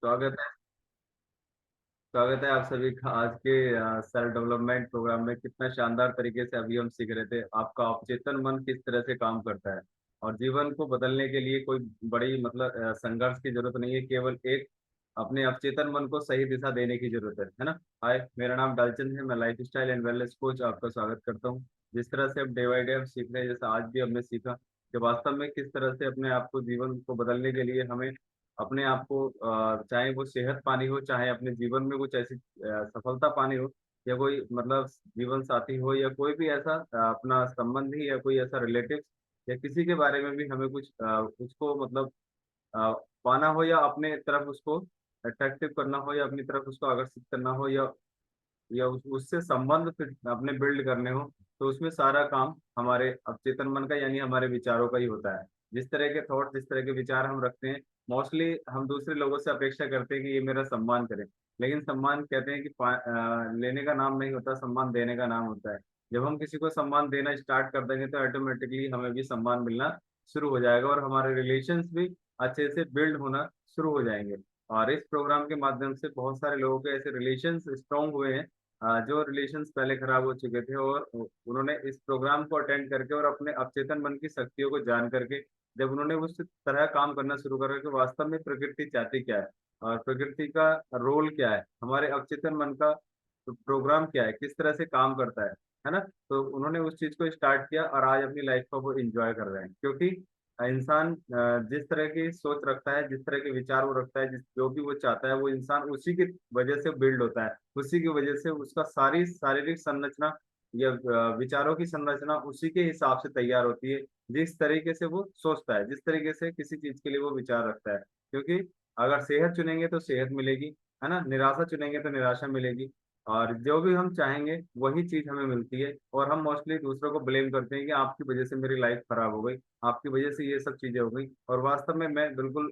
स्वागत है। स्वागत है आप सभी का आज के सेल्फ डेवलपमेंट प्रोग्राम में। कितना शानदार तरीके से अभी हम सीख रहे थे आपका अवचेतन मन किस तरह से काम करता है। और जीवन को बदलने के लिए कोई बड़ी मतलब संघर्ष की जरूरत नहीं है, केवल एक अपने अवचेतन मन को सही दिशा देने की जरूरत है ना। हाय, मेरा नाम डालचंद है, मैं life style and wellness coach आपका स्वागत करता हूँ। जिस तरह से अब डे बाई डे हम सीख रहे हैं, जैसे आज भी हमने सीखा कि वास्तव में किस तरह से अपने आप को जीवन को बदलने के लिए हमें अपने आप को चाहे वो सेहत पानी हो, चाहे अपने जीवन में कुछ ऐसी सफलता पानी हो, या कोई मतलब जीवन साथी हो, या कोई भी ऐसा अपना संबंधी या कोई ऐसा रिलेटिव, या किसी के बारे में भी हमें कुछ उसको मतलब अ, पाना हो, या अपने तरफ उसको अट्रैक्टिव करना हो, या अपनी तरफ उसको आकर्षित करना हो, या उससे संबंध फिर अपने बिल्ड करने हो, तो उसमें सारा काम हमारे अवचेतन मन का यानी हमारे विचारों का ही होता है। जिस तरह के थॉट, जिस तरह के विचार हम रखते हैं, मोस्टली हम दूसरे लोगों से अपेक्षा करते हैं कि ये मेरा सम्मान करें। लेकिन सम्मान कहते हैं कि लेने का नाम नहीं होता, सम्मान देने का नाम होता है। जब हम किसी को सम्मान देना स्टार्ट कर देंगे तो ऑटोमेटिकली हमें भी सम्मान मिलना शुरू हो जाएगा, और हमारे रिलेशंस भी अच्छे से बिल्ड होना शुरू हो जाएंगे। और इस प्रोग्राम के माध्यम से बहुत सारे लोगों के ऐसे रिलेशंस स्ट्रांग हुए हैं, जो रिलेशंस पहले खराब हो चुके थे, और उन्होंने इस प्रोग्राम को अटेंड करके और अपने अवचेतन मन की शक्तियों को जान करके जब उन्होंने उस तरह काम करना शुरू करा कि वास्तव में प्रकृति चाहती क्या है, और प्रकृति का रोल क्या है, हमारे अवचेतन मन का प्रोग्राम क्या है, किस तरह से काम करता है ना। तो उन्होंने उस चीज को स्टार्ट किया और आज अपनी लाइफ को वो एंजॉय कर रहे हैं, क्योंकि इंसान जिस तरह की सोच रखता है, जिस तरह के विचार वो रखता है, जिस जो भी वो चाहता है, वो इंसान उसी की वजह से बिल्ड होता है। उसी की वजह से उसका सारी शारीरिक संरचना या विचारों की संरचना उसी के हिसाब से तैयार होती है, जिस तरीके से वो सोचता है, जिस तरीके से किसी चीज के लिए वो विचार रखता है। क्योंकि अगर सेहत चुनेंगे तो सेहत मिलेगी, है ना, निराशा चुनेंगे तो निराशा मिलेगी। और जो भी हम चाहेंगे वही चीज हमें मिलती है, और हम मोस्टली दूसरों को ब्लेम करते हैं कि आपकी वजह से मेरी लाइफ खराब हो गई, आपकी वजह से ये सब चीजें हो गई। और वास्तव में मैं बिल्कुल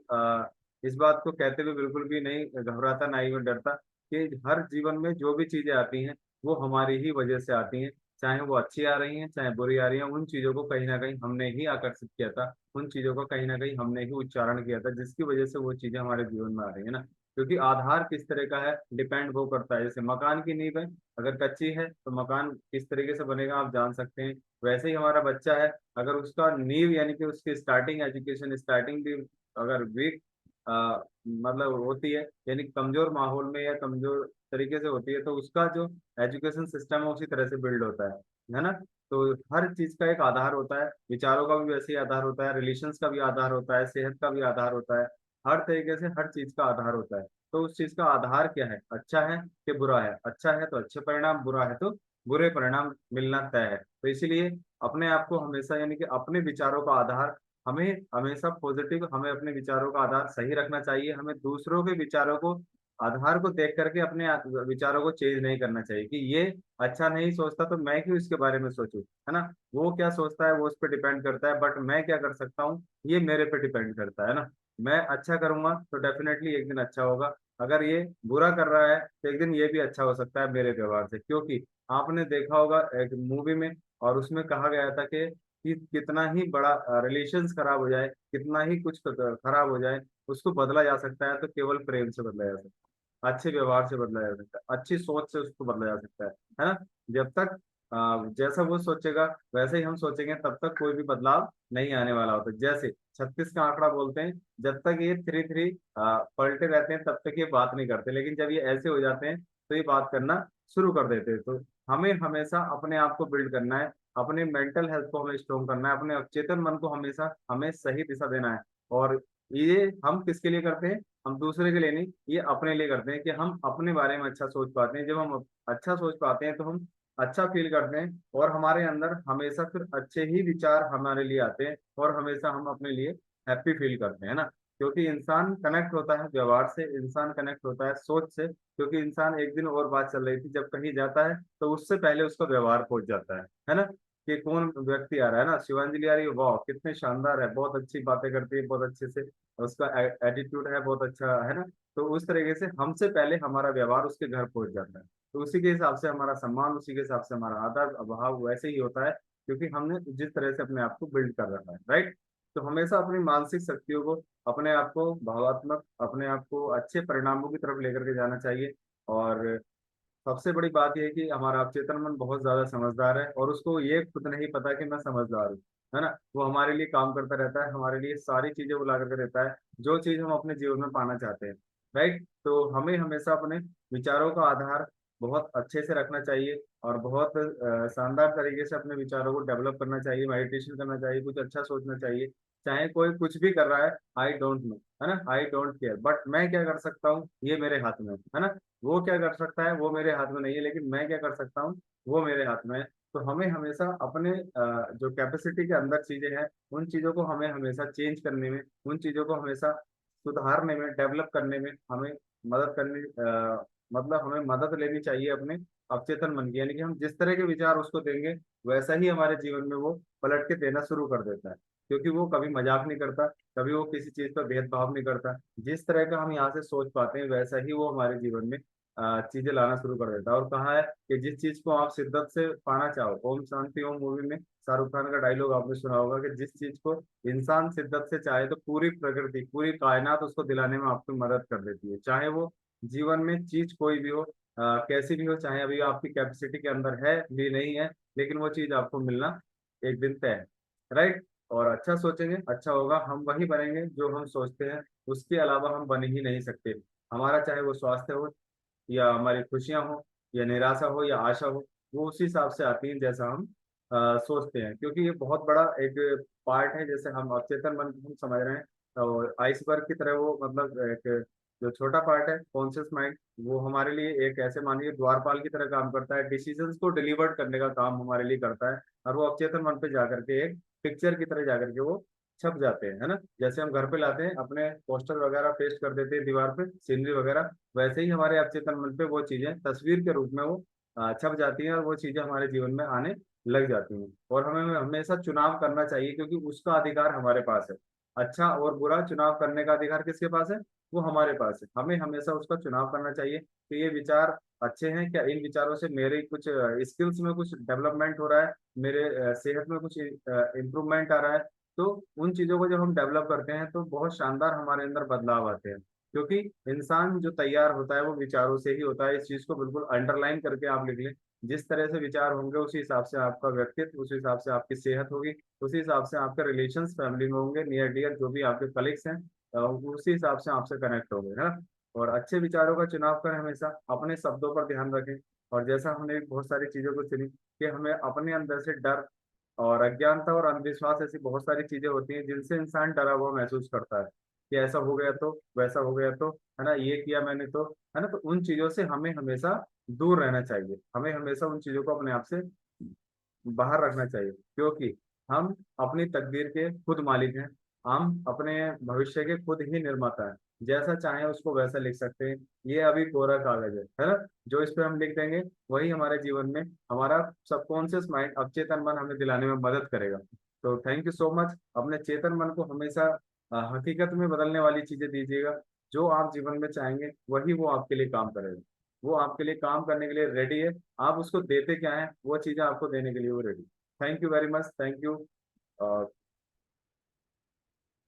इस बात को कहते हुए बिल्कुल भी नहीं घबराता, ना ही मैं डरता कि हर जीवन में जो भी चीजें आती हैं वो हमारी ही वजह से आती हैं। चाहे वो अच्छी आ रही हैं, चाहे बुरी आ रही हैं, उन चीजों को कहीं ना कहीं हमने ही आकर्षित किया था, उन चीजों को कहीं ना कहीं हमने ही उच्चारण किया था, जिसकी वजह से वो चीजें हमारे जीवन में आ रही है ना। क्योंकि आधार किस तरह का है डिपेंड वो करता है। जैसे मकान की नींव है, अगर कच्ची है तो मकान किस तरीके से बनेगा आप जान सकते हैं। वैसे ही हमारा बच्चा है, अगर उसका नींव यानी कि उसकी स्टार्टिंग एजुकेशन, स्टार्टिंग भी अगर वीक मतलब होती है, यानी कमजोर माहौल में या कमजोर तरीके से होती है, तो उसका जो एजुकेशन सिस्टम है उसी तरह से बिल्ड होता है ना। तो हर चीज का एक आधार होता है, विचारों का भी वैसे ही आधार होता है, रिलेशंस का भी आधार होता है, सेहत का भी आधार होता है। हर तरीके से हर चीज का आधार होता है। तो उस चीज का आधार क्या है, अच्छा है कि बुरा है, अच्छा है तो अच्छे परिणाम, बुरा है तो बुरे परिणाम मिलना तय है। तो इसीलिए अपने आप को हमेशा यानी कि अपने विचारों का आधार हमें हमेशा पॉजिटिव, हमें अपने विचारों का आधार सही रखना चाहिए। हमें दूसरों के विचारों को आधार को देख करके अपने विचारों को चेंज नहीं करना चाहिए कि ये अच्छा नहीं सोचता तो मैं क्यों इसके बारे में सोचूं, है ना। वो क्या सोचता है वो उस पर डिपेंड करता है, बट मैं क्या कर सकता हूँ ये मेरे पे डिपेंड करता है ना। मैं अच्छा करूंगा तो डेफिनेटली एक दिन अच्छा होगा, अगर ये बुरा कर रहा है तो एक दिन ये भी अच्छा हो सकता है मेरे व्यवहार से। क्योंकि आपने देखा होगा एक मूवी में, और उसमें कहा गया था कि कितना ही बड़ा रिलेशंस खराब हो जाए, कितना ही कुछ खराब हो जाए, उसको बदला जा सकता है तो केवल प्रेम से बदला जा सकता है, अच्छे व्यवहार से बदला जा सकता है, अच्छी सोच से उसको बदला जा सकता है ना। जब तक जैसा वो सोचेगा वैसे ही हम सोचेंगे, तब तक कोई भी बदलाव नहीं आने वाला होता। जैसे 36 का आंकड़ा बोलते हैं, जब तक ये थ्री थ्री पलटे रहते हैं तब तक ये बात नहीं करते, लेकिन जब ये ऐसे हो जाते हैं तो ये बात करना शुरू कर देते हैं। तो हमें हमेशा अपने आप को बिल्ड करना है, अपने मेंटल हेल्थ को हमें स्ट्रॉन्ग करना है, अपने अवचेतन मन को हमेशा हमें सही दिशा देना है। और ये हम किसके लिए करते हैं, हम दूसरे के लिए नहीं, ये अपने लिए करते हैं कि हम अपने बारे में अच्छा सोच पाते हैं। जब हम अच्छा सोच पाते हैं तो हम अच्छा फील करते हैं, और हमारे अंदर हमेशा फिर अच्छे ही विचार हमारे लिए आते हैं, और हमेशा हम अपने लिए हैप्पी फील करते हैं ना। क्योंकि इंसान कनेक्ट होता है व्यवहार से, इंसान कनेक्ट होता है सोच से। क्योंकि इंसान एक दिन और बात चल रही थी, जब कहीं जाता है तो उससे पहले उसका व्यवहार पहुंच जाता है ना। कि कौन व्यक्ति आ रहा है ना, शिवांजलि आ रही है, वाह कितने शानदार है, बहुत अच्छी बातें करती है, बहुत अच्छे से उसका एटीट्यूड है, बहुत अच्छा है ना। तो उस तरीके से हमसे पहले हमारा व्यवहार उसके घर पहुंच जाता है, तो उसी के हिसाब से हमारा सम्मान, उसी के हिसाब से हमारा आदर भाव वैसे ही होता है, क्योंकि हमने जिस तरह से अपने आप को बिल्ड कर रखा है, राइट। तो हमेशा अपनी मानसिक शक्तियों को, अपने आप को भावात्मक, अपने आप को अच्छे परिणामों की तरफ लेकर के जाना चाहिए। और सबसे बड़ी बात ये है कि हमारा अवचेतन मन बहुत ज्यादा समझदार है, और उसको ये खुद नहीं पता कि मैं समझदार हूँ, है ना। वो हमारे लिए काम करता रहता है, हमारे लिए सारी चीजें वो ला करके देता है, जो चीज हम अपने जीवन में पाना चाहते हैं। राइट। तो हमें हमेशा अपने विचारों का आधार बहुत अच्छे से रखना चाहिए, और बहुत शानदार तरीके से अपने विचारों को डेवलप करना चाहिए, मेडिटेशन करना चाहिए, कुछ अच्छा सोचना चाहिए। चाहे कोई कुछ भी कर रहा है, आई डोंट नो, है ना, आई डोंट केयर, बट मैं क्या कर सकता हूँ ये मेरे हाथ में है ना। वो क्या कर सकता है वो मेरे हाथ में नहीं है, लेकिन मैं क्या कर सकता हूँ वो मेरे हाथ में है। तो हमें हमेशा अपने जो कैपेसिटी के अंदर चीजें हैं, उन चीजों को हमें हमेशा चेंज करने में, उन चीजों को हमेशा सुधारने में, डेवलप करने में हमें मदद करनी, मतलब हमें मदद लेनी चाहिए अपने अवचेतन मन की। यानी कि हम जिस तरह के विचार उसको देंगे, वैसा ही हमारे जीवन में वो पलट के देना शुरू कर देता है। क्योंकि वो कभी मजाक नहीं करता, कभी वो किसी चीज पर भेदभाव नहीं करता। जिस तरह का हम यहाँ से सोच पाते हैं, वैसा ही वो हमारे जीवन में चीजें लाना शुरू कर देता है। और कहा है कि जिस चीज को आप शिद्दत से पाना चाहो, ओम शांति ओम मूवी में शाहरुख खान का डायलॉग आपने सुना होगा कि जिस चीज को इंसान शिद्दत से चाहे, तो पूरी प्रकृति, पूरी कायनात उसको दिलाने में आपकी मदद कर देती है। चाहे वो जीवन में चीज कोई भी हो, कैसी भी हो, चाहे अभी आपकी कैपेसिटी के अंदर है भी नहीं है, लेकिन वो चीज आपको मिलना एक दिन तय है। राइट। और अच्छा सोचेंगे अच्छा होगा, हम वही बनेंगे जो हम सोचते हैं, उसके अलावा हम बन ही नहीं सकते। हमारा चाहे वो स्वास्थ्य हो, या हमारी खुशियां हो, या निराशा हो, या आशा हो, वो उसी हिसाब से आती है जैसा हम सोचते हैं। क्योंकि ये बहुत बड़ा एक पार्ट है, जैसे हम अवचेतन मन को हम समझ रहे हैं, और आइसबर्ग की तरह वो, मतलब एक जो छोटा पार्ट है कॉन्शियस माइंड, वो हमारे लिए एक ऐसे मानिए द्वारपाल की तरह काम करता है, डिसीजंस को डिलीवर करने का काम हमारे लिए करता है। और वो अवचेतन मन पे जाकर के एक पिक्चर की तरह जाकर के वो छप जाते हैं, है ना। जैसे हम घर पे लाते हैं अपने पोस्टर वगैरह पेस्ट कर देते हैं दीवार पे, सीनरी वगैरह, वैसे ही हमारे अवचेतन मन पे वो चीजें तस्वीर के रूप में वो छप जाती हैं, और वो चीजें हमारे जीवन में आने लग जाती हैं। और हमें हमेशा चुनाव करना चाहिए, क्योंकि उसका अधिकार हमारे पास है। अच्छा और बुरा चुनाव करने का अधिकार किसके पास है? वो हमारे पास है। हमें हमेशा उसका चुनाव करना चाहिए कि ये विचार अच्छे हैं क्या, इन विचारों से मेरे कुछ स्किल्स में कुछ डेवलपमेंट हो रहा है, मेरे सेहत में कुछ इम्प्रूवमेंट आ रहा है। तो उन चीजों को जब हम डेवलप करते हैं, तो बहुत शानदार हमारे अंदर बदलाव आते हैं। क्योंकि इंसान जो तैयार होता है वो विचारों से ही होता है। इस चीज को बिल्कुल अंडरलाइन करके आप लिख लें। जिस तरह से विचार होंगे, उसी हिसाब से आपका व्यक्तित्व, उसी हिसाब से आपकी सेहत होगी, उसी हिसाब से आपके रिलेशंस फैमिली में होंगे, नियर डियर जो भी आपके कलीग्स हैं, उसी हिसाब से आपसे कनेक्ट होंगे, है ना। और अच्छे विचारों का चुनाव करें, हमेशा अपने शब्दों पर ध्यान रखें। और जैसा हमने बहुत सारी चीजों को सुनी कि हमें अपने अंदर से डर और अज्ञानता और अंधविश्वास, ऐसी बहुत सारी चीजें होती हैं जिनसे इंसान डरा हुआ महसूस करता है कि ऐसा हो गया तो, वैसा हो गया तो, है ना, ये किया मैंने तो, है ना। तो उन चीजों से हमें हमेशा दूर रहना चाहिए, हमें हमेशा उन चीजों को अपने आप से बाहर रखना चाहिए। क्योंकि हम अपनी तकदीर के खुद मालिक हैं, हम अपने भविष्य के खुद ही निर्माता हैं। जैसा चाहे उसको वैसा लिख सकते हैं। ये अभी कोरा कागज है ना। जो इस पे हम लिख देंगे, वही हमारे जीवन में, हमारा सबकॉन्शियस माइंड, अवचेतन मन हमें दिलाने में मदद करेगा। तो थैंक यू सो मच। अपने चेतन मन को हमेशा हकीकत में बदलने वाली चीजें दीजिएगा। जो आप जीवन में चाहेंगे, वही वो आपके लिए काम करेगा। वो आपके लिए काम करने के लिए रेडी है। आप उसको देते क्या है, वो चीजें आपको देने के लिए वो ready. Thank you very much, thank you.